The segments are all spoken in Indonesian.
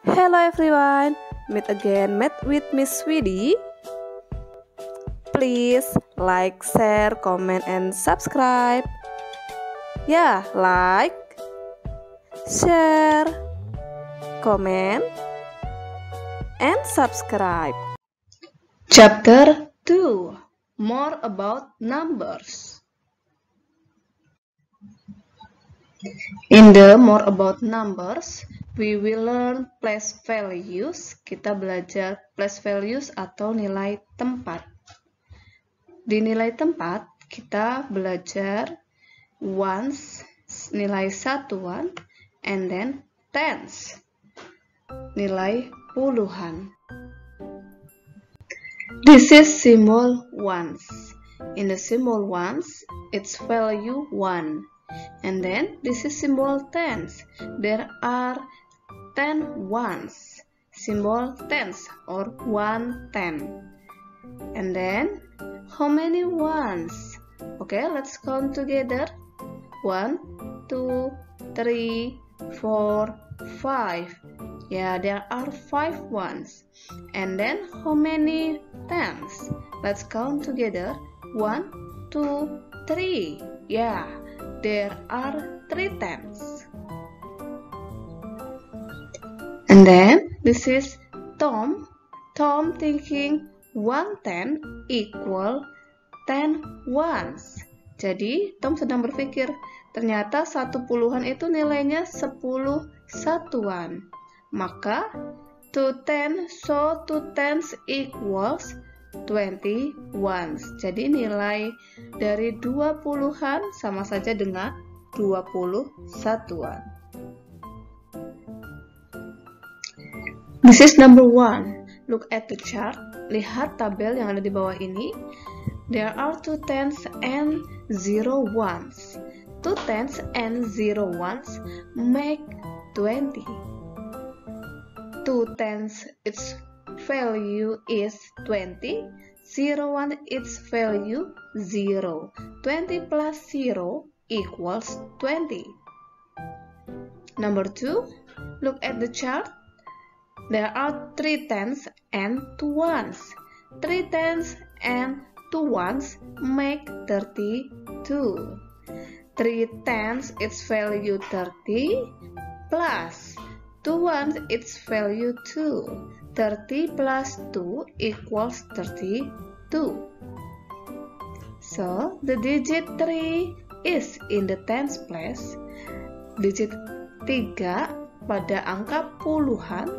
Hello everyone, meet again with Miss Widi. Please like, share, comment, and subscribe. Ya, like, share, comment, and subscribe. Chapter 2. More about numbers. In the more about numbers, we will learn place values. Kita belajar place values atau nilai tempat. Di nilai tempat, kita belajar ones, nilai satuan, and then tens, nilai puluhan. This is symbol ones. In the symbol ones, its value 1. And then this is symbol tens. There are 10 ones. Symbol tens or 110. And then how many ones? Okay, let's count together. 1, 2, 3, 4, 5. Yeah, there are 5 ones. And then how many tens? Let's count together. 1, 2, 3. Yeah, there are 3 tens. And then this is Tom. Tom thinking 110 equal 10 ones. Jadi Tom sedang berpikir, ternyata 1 puluhan itu nilainya 10 satuan. Maka 2 tens, so 2 tens equals 20 ones. Jadi nilai dari 2 puluhan sama saja dengan 20 satuan. This is number 1. Look at the chart. Lihat tabel yang ada di bawah ini. There are 2 tens and 0 ones. 2 tens and 0 ones make 20. 2 tens, its value is 20. 0 1, its value 0. 20 plus 0 equals 20. Number 2, look at the chart. There are 3 tens and 2 ones. 3 tens and 2 ones make 32. 3 tens, its value 30, plus 2 ones, its value 2. 30 plus 2 equals 32. So, the digit 3 is in the tens place. Digit 3 pada angka puluhan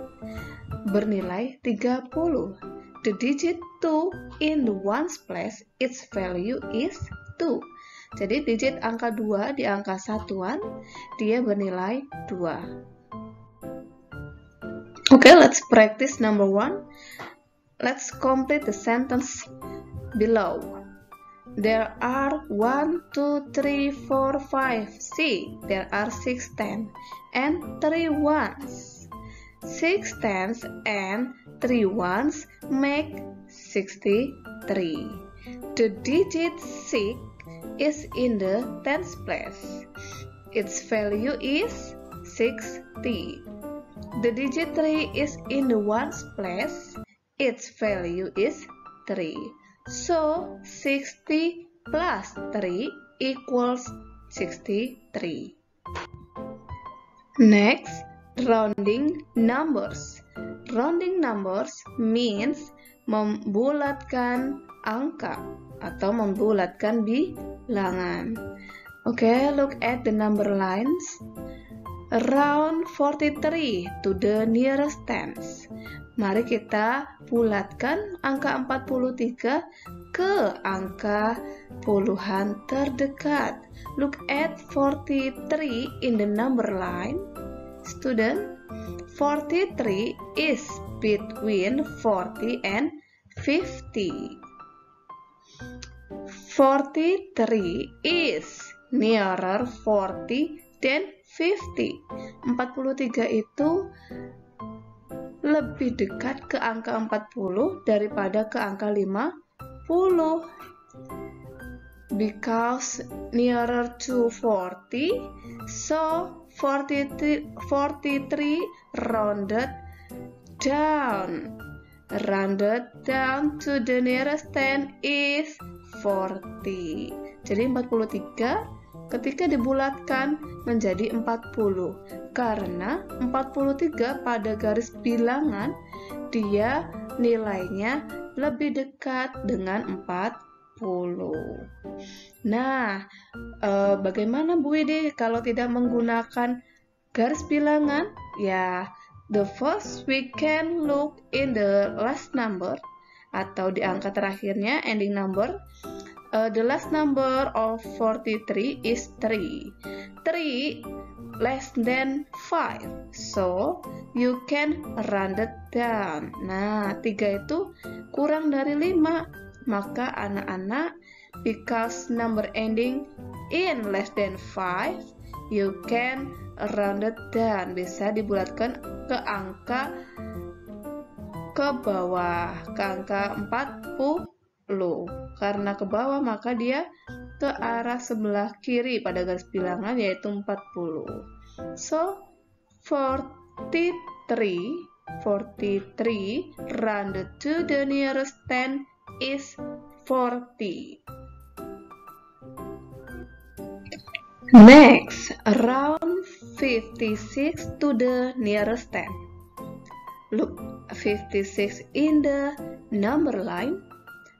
bernilai 30. The digit 2 in the ones place, its value is 2. Jadi digit angka 2 di angka satuan, dia bernilai 2. Okay, let's practice number 1. Let's complete the sentence below. There are 1, 2, 3, 4, 5. See, there are 6 tens and 3 ones. 6 tens and 3 ones make 63. The digit 6 is in the tens place. Its value is 60. The digit 3 is in the ones place. Its value is 3. So, 60 plus 3 equals 63. Next, rounding numbers. Rounding numbers means membulatkan angka atau membulatkan bilangan. Okay, look at the number lines. Round 43 to the nearest tens. Mari kita bulatkan angka 43 ke angka puluhan terdekat. Look at 43 in the number line. Student, 43 is between 40 and 50. 43 is nearer 40 than 50. 43 itu lebih dekat ke angka 40 daripada ke angka 50. Because nearer to 40, so 43 rounded down. Rounded down to the nearest 10 is 40. Jadi 43 ketika dibulatkan menjadi 40. Karena 43 pada garis bilangan dia nilainya lebih dekat dengan 40. Nah, bagaimana Bu Widi kalau tidak menggunakan garis bilangan? Ya, the first we can look in the last number atau di angka terakhirnya, ending number. The last number of 43 is 3. 3 less than 5. So, you can round it down. Nah, 3 itu kurang dari 5. Maka anak-anak, because number ending in less than 5, you can round it down. Bisa dibulatkan ke angka ke bawah, ke angka 40. Karena ke bawah maka dia ke arah sebelah kiri pada garis bilangan, yaitu 40. So 43 rounded to the nearest 10 is 40. Next, round 56 to the nearest 10. Look, 56 in the number line.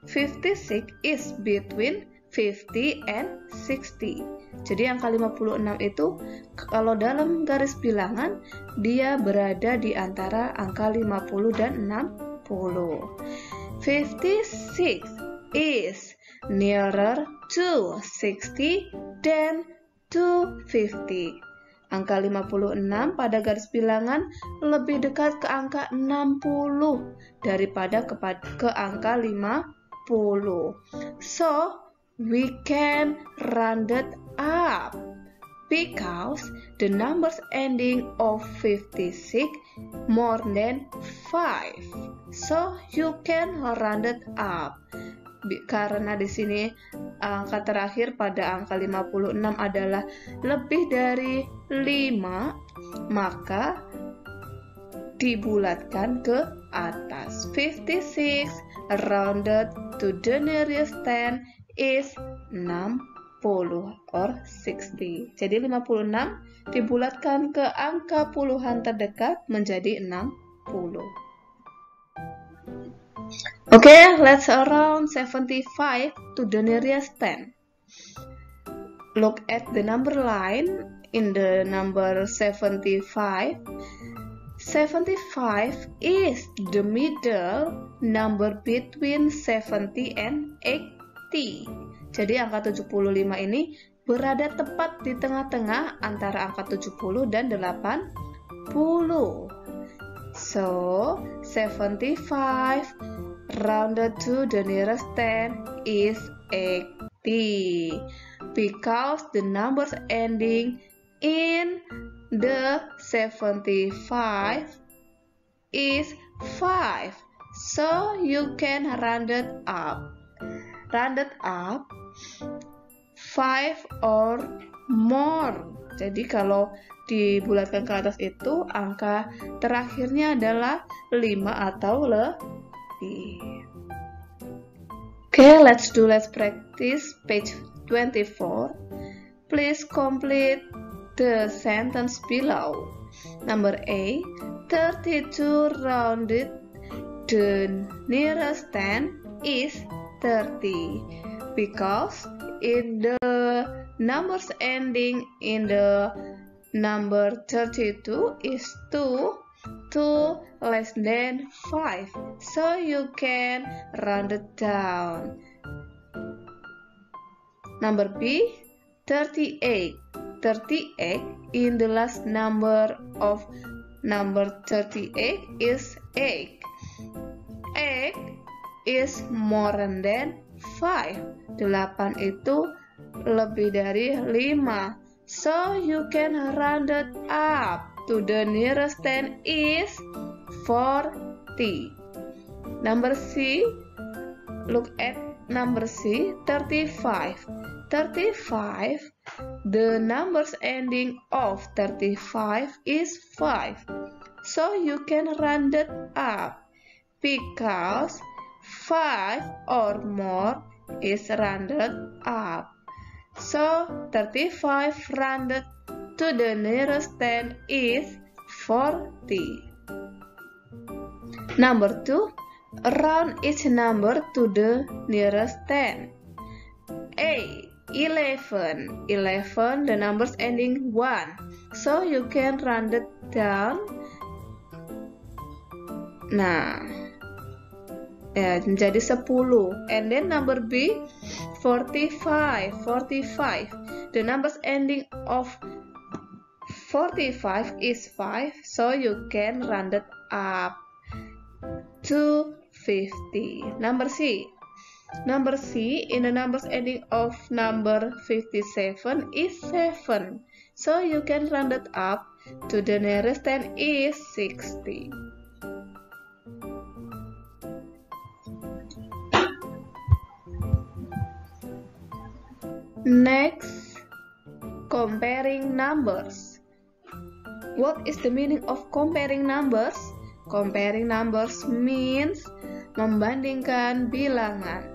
56 is between 50 and 60. Jadi angka 56 itu kalau dalam garis bilangan dia berada di antara angka 50 dan 60. 56 is nearer to 60 than to 50. Angka 56 pada garis bilangan lebih dekat ke angka 60 daripada ke angka 50. So, we can round it up because the numbers ending of 56 more than 5. So, you can round it up. Karena di sini angka terakhir pada angka 56 adalah lebih dari 5, maka dibulatkan ke atas. 56 rounded to the nearest 10 is 60 or 60. Jadi 56 dibulatkan ke angka puluhan terdekat menjadi 60. Okay, let's round 75 to the nearest 10. Look at the number line in the number 75. 75 is the middle number between 70 and 80. Jadi angka 75 ini berada tepat di tengah-tengah antara angka 70 dan 80. So, 75 rounded to the nearest 10 is 80 because the numbers ending in the 75 is 5. So you can round it up. Round it up 5 or more. Jadi kalau dibulatkan ke atas itu angka terakhirnya adalah 5 atau lebih. Okay, let's practice page 24. Please complete the sentence below. Number A, 32 rounded the nearest 10 is 30 because in the numbers ending in the number 32 is 2 less than 5, so you can round it down. Number B, 38 in the last number of number 38 is 8. 8 is more than 5. 8 itu lebih dari 5. So you can round it up to the nearest 10 is 40. Number C, look at number C, 35. 35, the numbers ending of 35 is 5. so you can round it up because 5 or more is rounded up. So 35 rounded to the nearest 10 is 40. Number 2. Round each number to the nearest 10. A. 11. 11, the numbers ending 1. So you can round it down. Nah, ya, menjadi 10. And then number B, 45. 45, the numbers ending of 45 is 5. So you can round it up to 50. Number C. Number C in the numbers ending of number 57 is 7. So you can round it up to the nearest 10 is 60. Next, comparing numbers. What is the meaning of comparing numbers? Comparing numbers means membandingkan bilangan.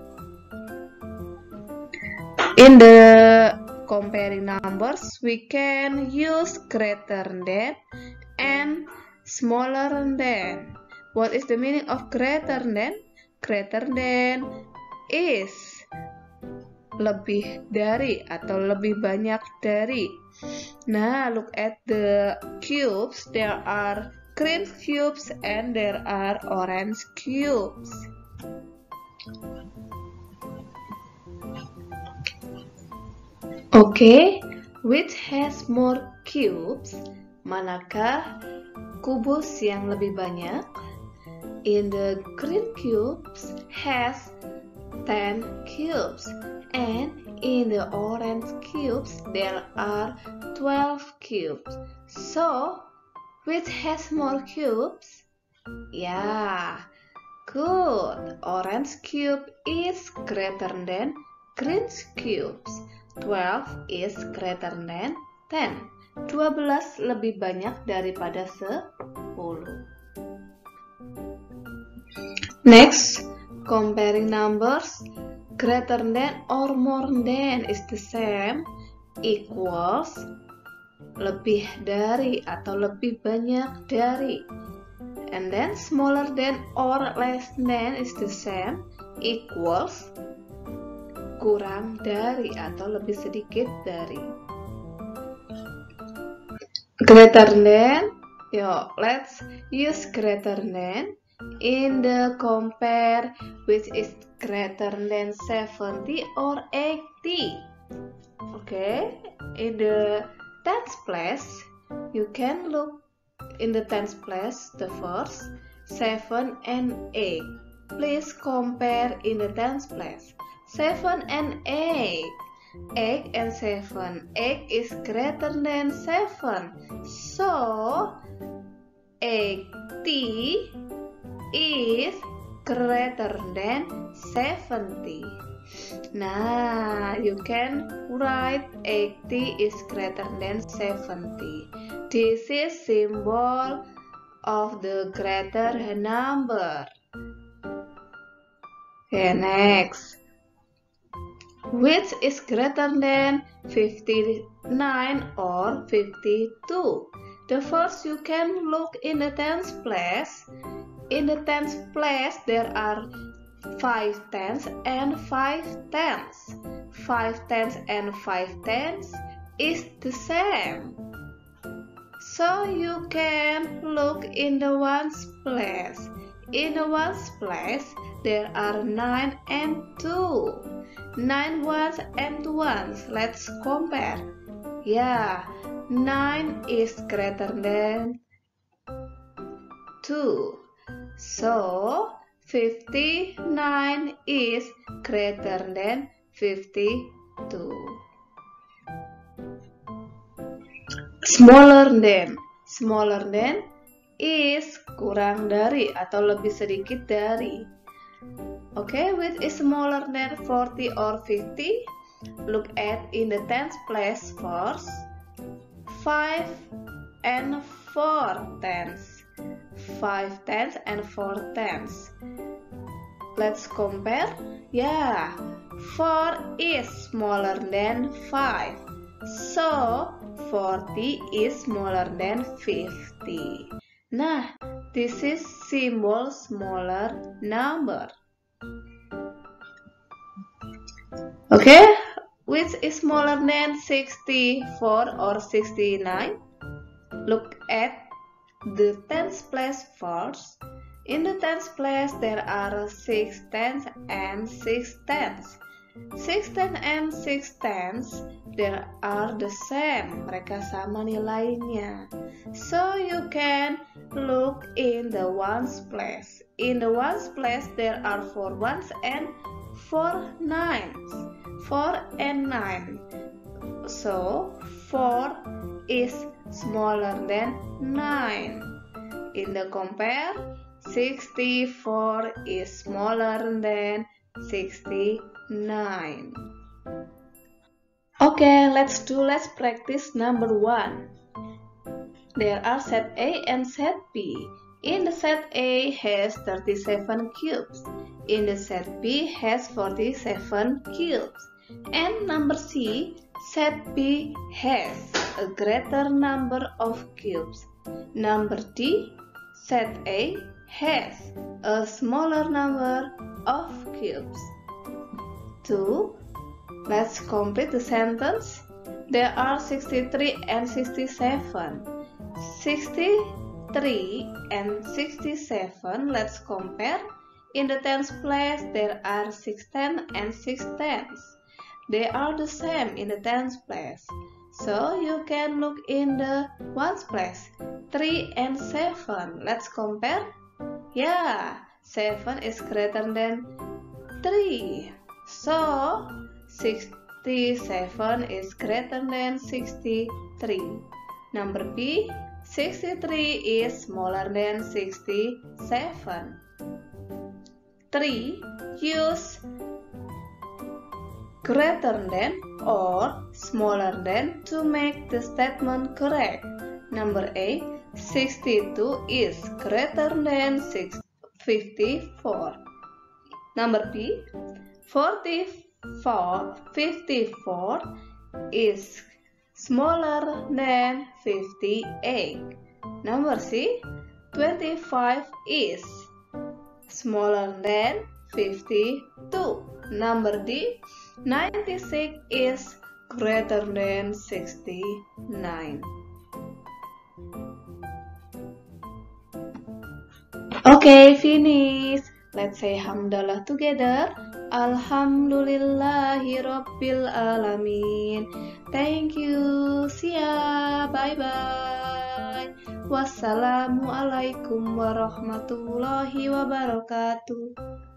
In the comparing numbers, we can use greater than and smaller than. What is the meaning of greater than? Greater than is lebih dari atau lebih banyak dari. Nah, look at the cubes. There are green cubes and there are orange cubes. Okay, which has more cubes? Manakah kubus yang lebih banyak? In the green cubes has 10 cubes and in the orange cubes there are 12 cubes. So, which has more cubes? Yeah, good. Orange cube is greater than green cubes. 12 is greater than 10. 12 lebih banyak daripada 10. Next, comparing numbers. Greater than or more than is the same, equals, lebih dari atau lebih banyak dari. And then smaller than or less than is the same, equals, kurang dari atau lebih sedikit dari. Greater than, let's use greater than in the compare which is greater than 70 or 80. Okay, in the tens place, you can look in the tens place the first 7 and 8. Please compare in the tens place 7 and 8. 8 and 7. 8 is greater than 7. So 80 is greater than 70. Nah, you can write 80 is greater than 70. This is symbol of the greater number. Okay, next. Which is greater than 59 or 52? The first you can look in the tens place. In the tens place there are 5 tens and 5 tens. 5 tens and 5 tens is the same. So you can look in the ones place. In the ones place there are 9 and 2. 9 ones and 2s. Let's compare. Yeah, 9 is greater than 2. So 59 is greater than 52. Smaller than is kurang dari atau lebih sedikit dari. Okay, which is smaller than 40 or 50? Look at in the tens place first. 5 and 4 tens. 5 tenths and 4 tenths. Let's compare. Yeah, 4 is smaller than 5. So, 40 is smaller than 50. Nah, this is symbol smaller number. Okay, which is smaller than 64 or 69? Look at the tens place first. In the tens place there are 6 tenths and 6 tenths. 6 tenths and 6 tenths there are the same. Mereka sama nilainya. So you can look in the ones place. In the ones place there are 4 ones and 4 nines. 4 and 9. So 4 is smaller than 9. In the compare, 64 is smaller than 69. Okay, let's practice number 1. There are set A and set B. In the set A has 37 cubes. In the set B has 47 cubes. And number C, set B has a greater number of cubes. Number D, set A has a smaller number of cubes. 2. Let's complete the sentence. There are 63 and 67. 63 and 67, let's compare. In the tens place there are 6 tenths and 6 tenths. They are the same in the tens place. So you can look in the ones place. 3 and 7. Let's compare. Yeah, 7 is greater than 3. So 67 is greater than 63. Number B, 63 is smaller than 67. 3. Use greater than or smaller than to make the statement correct. Number A, 62 is greater than 54. Number B, 54 is smaller than 58. Number C, 25 is smaller than 52. Number D, 96 is greater than 69. Okay, finish. Let's say hamdalah together. Alhamdulillahi Rabbil Alamin. Thank you. See ya. Bye bye. Wassalamualaikum warahmatullahi wabarakatuh.